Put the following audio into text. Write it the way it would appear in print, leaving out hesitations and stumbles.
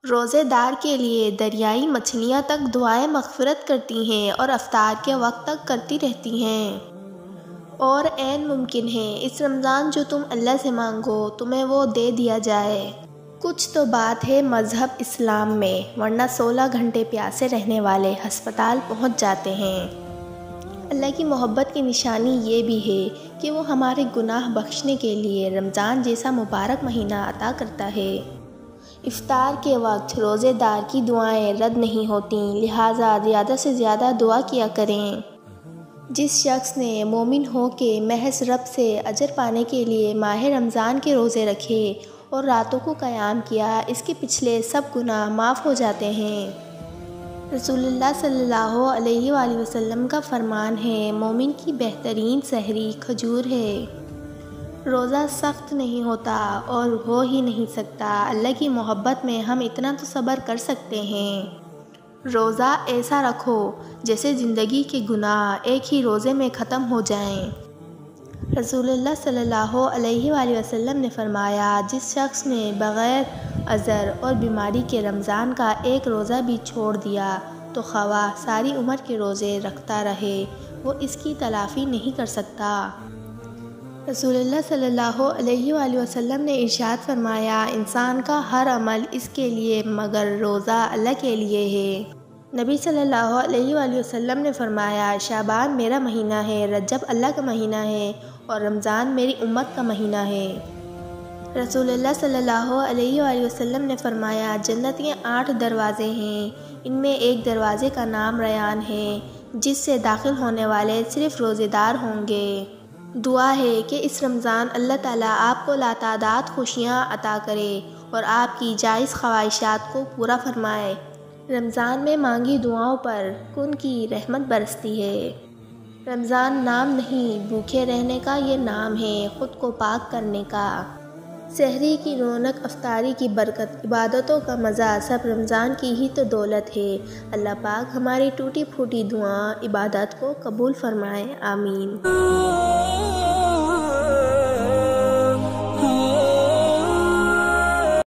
روزے دار کے لیے دریائی مچھلیاں تک دعائیں مغفرت کرتی ہیں اور افطار کے وقت تک کرتی رہتی ہیں، اور عین ممکن ہے اس رمضان جو تم اللہ سے مانگو تمہیں وہ دے دیا جائے۔ کچھ تو بات ہے مذہب اسلام میں، ورنہ 16 گھنٹے پیاسے رہنے والے ہسپتال پہنچ جاتے ہیں۔ اللہ کی محبت کی نشانی یہ بھی ہے کہ وہ ہمارے گناہ بخشنے کے لیے رمضان جیسا مبارک مہینہ عطا کرتا ہے۔ افطار کے وقت روزے دار کی دعائیں رد نہیں ہوتیں، لہٰذا زیادہ سے زیادہ دعا کیا کریں۔ جس شخص نے مومن ہو کے محض رب سے اجر پانے کے لیے ماہ رمضان کے روزے رکھے اور راتوں کو قیام کیا، اس کے پچھلے سب گناہ معاف ہو جاتے ہیں۔ رسول اللہ صلی اللہ علیہ وآلہ وسلم کا فرمان ہے، مومن کی بہترین سحری کھجور ہے۔ روزہ سخت نہیں ہوتا اور ہو ہی نہیں سکتا۔ اللہ کی محبت میں ہم اتنا تو صبر کر سکتے ہیں۔ روزہ ایسا رکھو جیسے زندگی کے گناہ ایک ہی روزے میں ختم ہو جائیں۔ رسول اللہ صلی اللہ علیہ وآلہ وسلم نے فرمایا، جس شخص نے بغیر عذر اور بیماری کے رمضان کا ایک روزہ بھی چھوڑ دیا تو خواہ ساری عمر کے روزے رکھتا رہے، وہ اس کی تلافی نہیں کر سکتا۔ رسول اللہ صلی اللہ علیہ وآلہ وسلم نے ارشاد فرمایا، انسان کا ہر عمل اس کے لیے مگر روزہ اللہ کے لیے ہے۔ نبی صلی اللہ علیہ وآلہ وسلم نے فرمایا، شعبان میرا مہینہ ہے، رجب اللہ کا مہینہ ہے اور رمضان میری امت کا مہینہ ہے۔ رسول اللہ صلی اللہ علیہ وآلہ وسلم نے فرمایا، جنت کے 8 دروازے ہیں، ان میں ایک دروازے کا نام ریان ہے، جس سے داخل ہونے والے صرف روزے دار ہوں گے۔ دعا ہے کہ اس رمضان اللہ تعالیٰ آپ کو لاتعداد خوشیاں عطا کرے اور آپ کی جائز خواہشات کو پورا فرمائے۔ رمضان میں مانگی دعاؤں پر کن کی رحمت برستی ہے۔ رمضان نام نہیں، بھوکے رہنے کا یہ نام ہے، خود کو پاک کرنے کا۔ سحری کی رونق، افطاری کی برکت، عبادتوں کا مزہ سب رمضان کی ہی تو دولت ہے۔ اللہ پاک ہماری ٹوٹی پھوٹی دعا عبادت کو قبول فرمائے، آمین۔